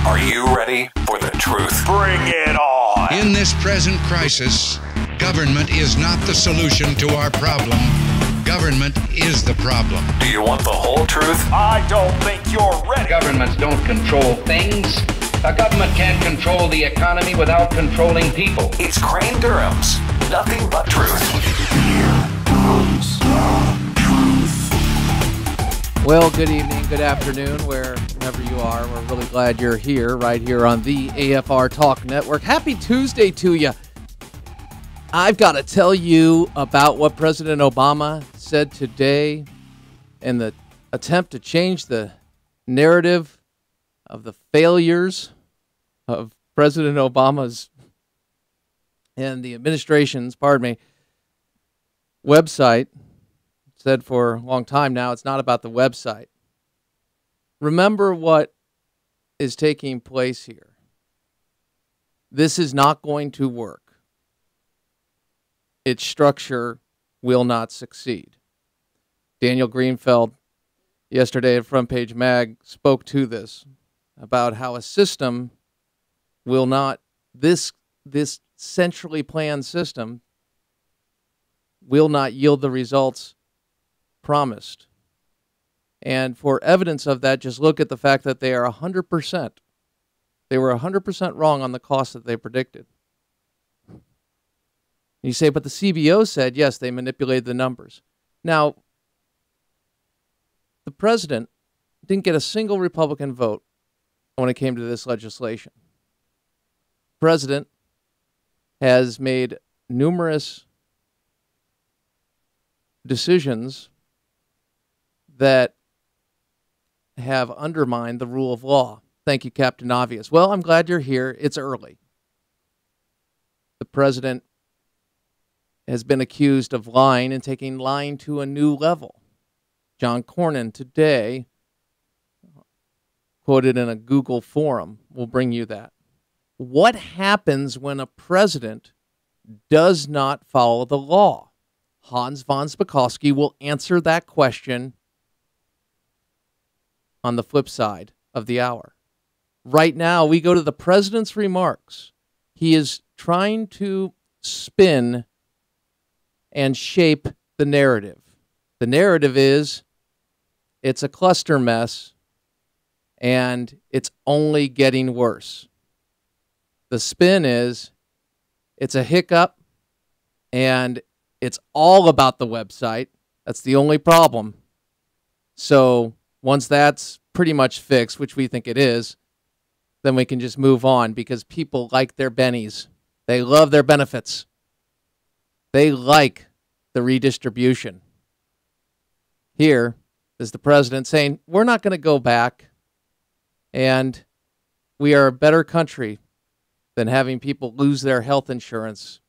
Are you ready for the truth? Bring it on! In this present crisis, government is not the solution to our problem. Government is the problem. Do you want the whole truth? I don't think you're ready. Governments don't control things. A government can't control the economy without controlling people. It's Crane Durham's Nothing But Truth. Well, good evening, good afternoon, wherever you are. We're really glad you're here, right here on the AFR Talk Network. Happy Tuesday to you. I've got to tell you about what President Obama said today in the attempt to change the narrative of the failures of President Obama's and the administration's, website. Said for a long time now, it's not about the website. Remember what is taking place here. This is not going to work. Its structure will not succeed. Daniel Greenfeld, yesterday at Front Page Mag, spoke to this, about how a system will not, this centrally planned system will not yield the results promised. And for evidence of that, just look at the fact that they are 100%. They were 100% wrong on the cost that they predicted. You say, but the CBO said, yes, they manipulated the numbers. Now, the president didn't get a single Republican vote when it came to this legislation. The president has made numerous decisions that have undermined the rule of law. Thank you, Captain Obvious. Well, I'm glad you're here. It's early. The president has been accused of lying and taking lying to a new level. John Cornyn today, quoted in a Google forum, will bring you that. What happens when a president does not follow the law? Hans von Spakovsky will answer that question on the flip side of the hour. Right now, we go to the president's remarks. He is trying to spin and shape the narrative. The narrative is it's a cluster mess and it's only getting worse. The spin is it's a hiccup and it's all about the website. That's the only problem. So once that's pretty much fixed, which we think it is, then we can just move on because people like their bennies. They love their benefits. They like the redistribution. Here is the president saying, we're not going to go back, and we are a better country than having people lose their health insurance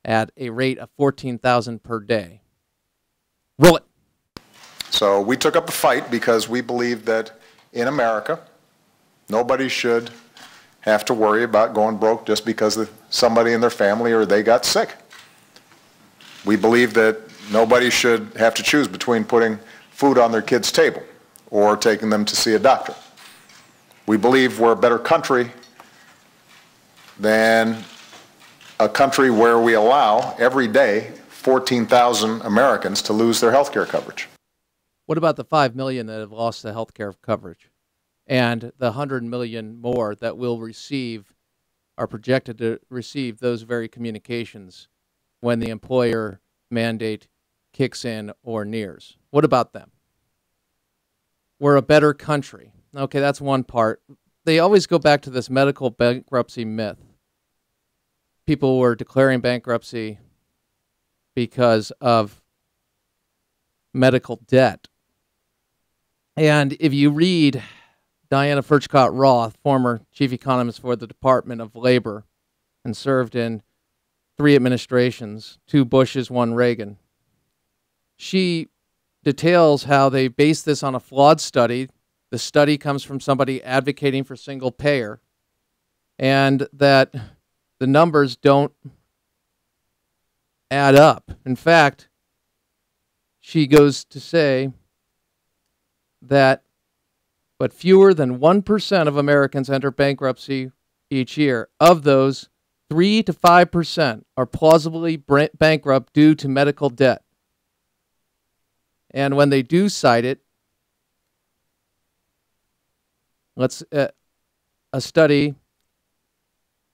at a rate of $14,000 per day. Roll it. So we took up a fight because we believe that in America, nobody should have to worry about going broke just because somebody in their family or they got sick. We believe that nobody should have to choose between putting food on their kid's table or taking them to see a doctor. We believe we're a better country than a country where we allow every day 14,000 Americans to lose their health care coverage. What about the 5 million that have lost the health care coverage and the 100 million more that will receive, are projected to receive those very communications when the employer mandate kicks in or nears? What about them? We're a better country. Okay, that's one part. They always go back to this medical bankruptcy myth. People were declaring bankruptcy because of medical debt. And if you read Diana Furchtgott-Roth, former chief economist for the Department of Labor, and served in 3 administrations, 2 Bushes, 1 Reagan, she details how they based this on a flawed study. The study comes from somebody advocating for single payer, and that the numbers don't add up. In fact, she goes to say that but fewer than 1% of Americans enter bankruptcy each year. Of those, 3 to 5% are plausibly bankrupt due to medical debt. And when they do cite it, a study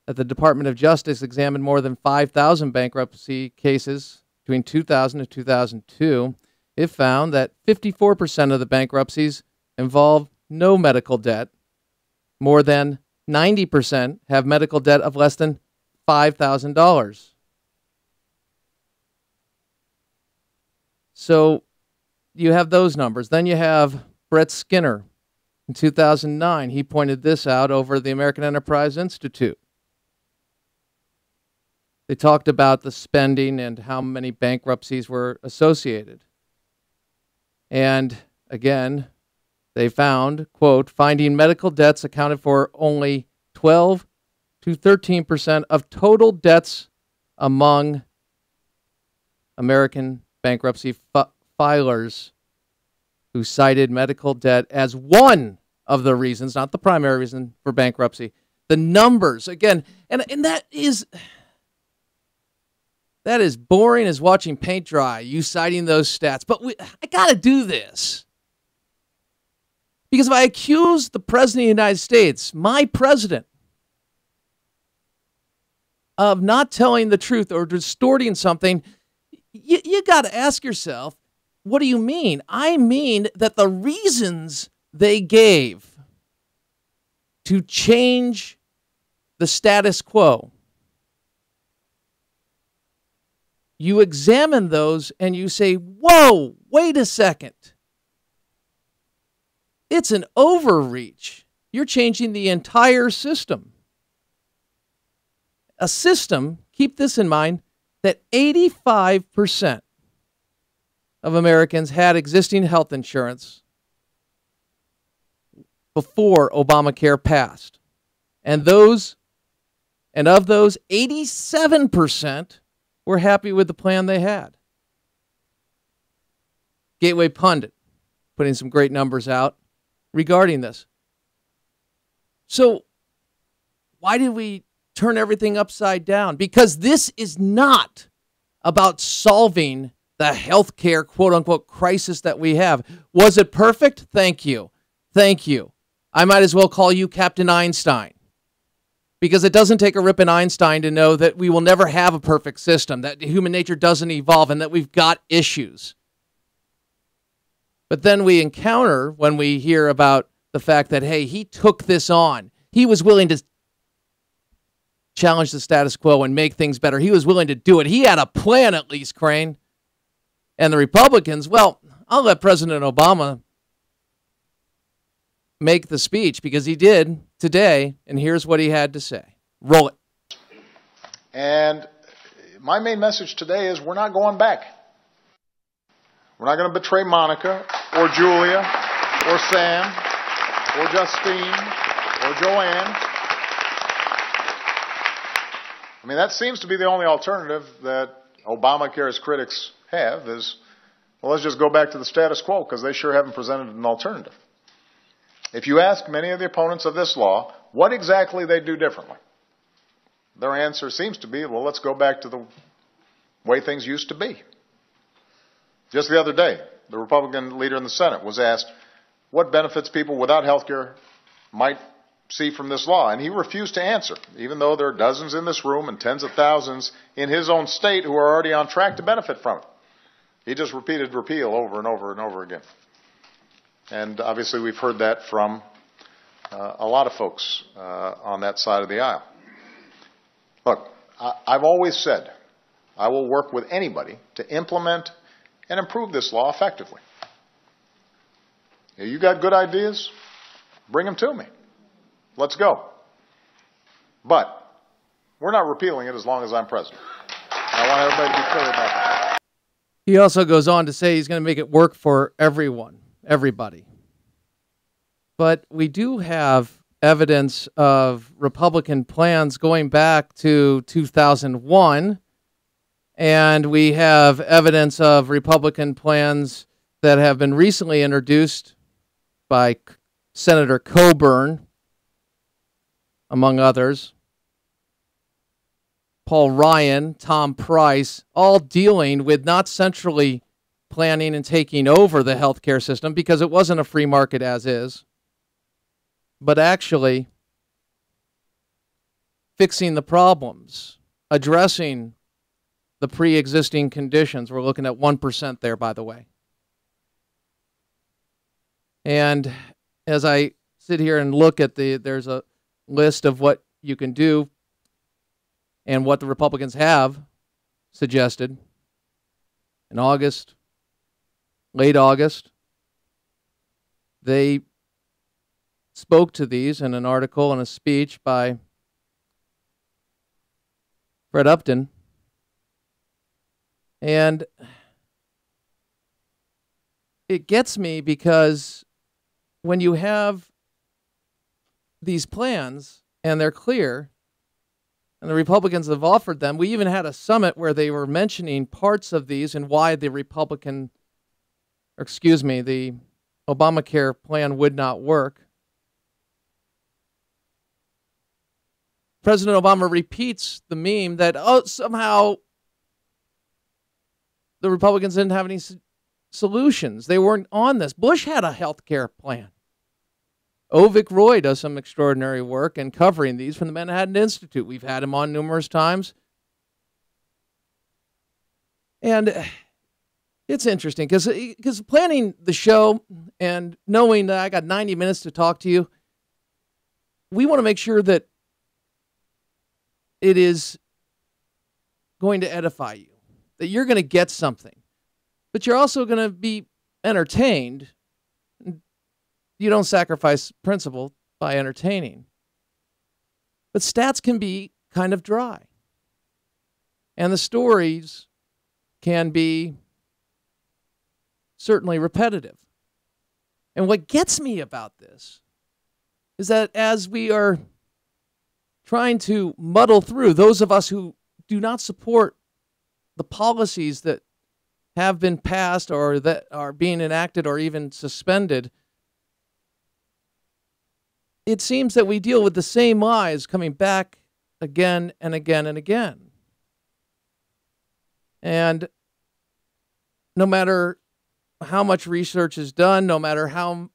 at the Department of Justice examined more than 5,000 bankruptcy cases between 2000 and 2002. It found that 54% of the bankruptcies involve no medical debt. More than 90% have medical debt of less than $5,000. So you have those numbers. Then you have Brett Skinner. In 2009, he pointed this out over the American Enterprise Institute. They talked about the spending and how many bankruptcies were associated. And again, they found, quote, finding medical debts accounted for only 12 to 13% of total debts among American bankruptcy filers who cited medical debt as one of the reasons, not the primary reason, for bankruptcy. The numbers, again, and that is boring as watching paint dry, you citing those stats. But I got to do this. Because if I accuse the President of the United States, my president, of not telling the truth or distorting something, you got to ask yourself, what do you mean? I mean that the reasons they gave to change the status quo, you examine those and you say, whoa, wait a second. It's an overreach. You're changing the entire system. A system, keep this in mind, that 85% of Americans had existing health insurance before Obamacare passed. And of those, 87% were happy with the plan they had. Gateway Pundit putting some great numbers out regarding this. So why did we turn everything upside down? Because this is not about solving the healthcare quote-unquote crisis that we have. Was it perfect? Thank you. Thank you. I might as well call you Captain Einstein, because it doesn't take a rip in Einstein to know that we will never have a perfect system, that human nature doesn't evolve, and that we've got issues. But then we encounter, when we hear about the fact that, hey, he took this on. He was willing to challenge the status quo and make things better. He was willing to do it. He had a plan, at least, Crane. And the Republicans, well, I'll let President Obama make the speech, because he did today, and here's what he had to say. Roll it. And my main message today is we're not going back. We're not going to betray Monica or Julia or Sam or Justine or Joanne. I mean, that seems to be the only alternative that Obamacare's critics have is, well, let's just go back to the status quo, because they sure haven't presented an alternative. If you ask many of the opponents of this law what exactly they do differently, their answer seems to be, well, let's go back to the way things used to be. Just the other day, the Republican leader in the Senate was asked what benefits people without health care might see from this law, and he refused to answer, even though there are dozens in this room and tens of thousands in his own state who are already on track to benefit from it. He just repeated repeal over and over and over again. And obviously we've heard that from a lot of folks on that side of the aisle. Look, I've always said I will work with anybody to implement and improve this law effectively. You got good ideas? Bring them to me. Let's go. But we're not repealing it as long as I'm president. I want everybody to be clear about that. He also goes on to say he's going to make it work for everyone, everybody. But we do have evidence of Republican plans going back to 2001, and we have evidence of Republican plans that have been recently introduced by Senator Coburn, among others, Paul Ryan, Tom Price, all dealing with not centrally planning and taking over the healthcare system because it wasn't a free market as is, but actually fixing the problems, addressing the pre-existing conditions. We're looking at 1% there, by the way. And as I sit here and look at there's a list of what you can do and what the Republicans have suggested in August, late August. They spoke to these in an article and a speech by Fred Upton. And it gets me because when you have these plans and they're clear, and the Republicans have offered them, we even had a summit where they were mentioning parts of these and why the the Obamacare plan would not work. President Obama repeats the meme that, somehow the Republicans didn't have any solutions. They weren't on this. Bush had a health care plan. Ovik Roy does some extraordinary work in covering these from the Manhattan Institute. We've had him on numerous times. And it's interesting because planning the show and knowing that I got 90 minutes to talk to you, we want to make sure that it is going to edify you, that you're going to get something, but you're also going to be entertained. You don't sacrifice principle by entertaining. But stats can be kind of dry. And the stories can be certainly repetitive. And what gets me about this is that as we are trying to muddle through, those of us who do not support the policies that have been passed or that are being enacted or even suspended, it seems that we deal with the same lies coming back again and again and again. And no matter how much research is done, no matter how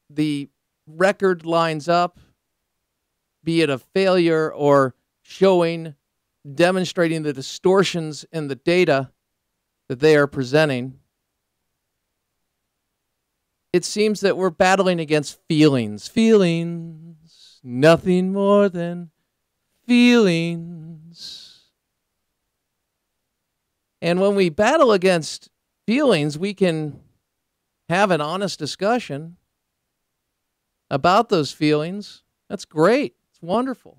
the record lines up, be it a failure or demonstrating the distortions in the data that they are presenting, it seems that we're battling against feelings. Feelings, nothing more than feelings. And when we battle against feelings, we can have an honest discussion about those feelings. That's great. It's wonderful.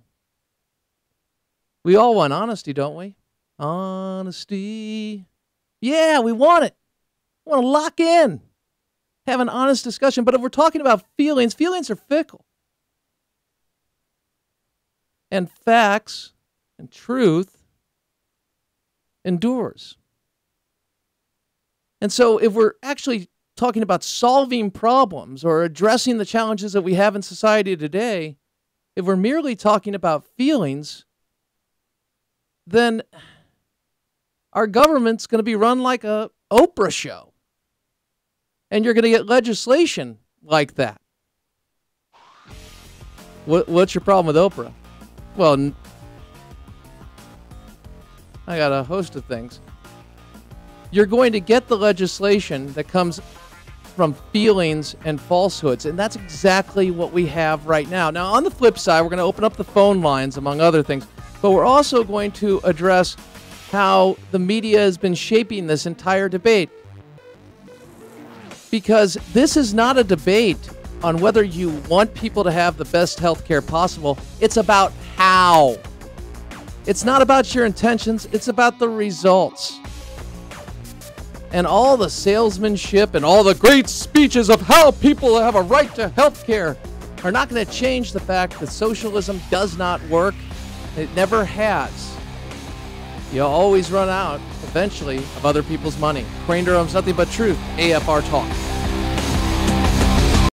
We all want honesty, don't we? Honesty. Yeah, we want it. We want to lock in. Have an honest discussion. But if we're talking about feelings, feelings are fickle. And facts and truth endures. And so if we're actually talking about solving problems or addressing the challenges that we have in society today, if we're merely talking about feelings, then our government's going to be run like a Oprah show. And you're going to get legislation like that. What's your problem with Oprah? Well, I got a host of things. You're going to get the legislation that comes from feelings and falsehoods, and that's exactly what we have right now. Now, on the flip side, we're going to open up the phone lines, among other things, but we're also going to address how the media has been shaping this entire debate. Because this is not a debate on whether you want people to have the best health care possible. It's about how. It's not about your intentions. It's about the results. And all the salesmanship and all the great speeches of how people have a right to health care are not going to change the fact that socialism does not work. It never has. You'll always run out, eventually, of other people's money. Crane Durham's Nothing But Truth, AFR Talk.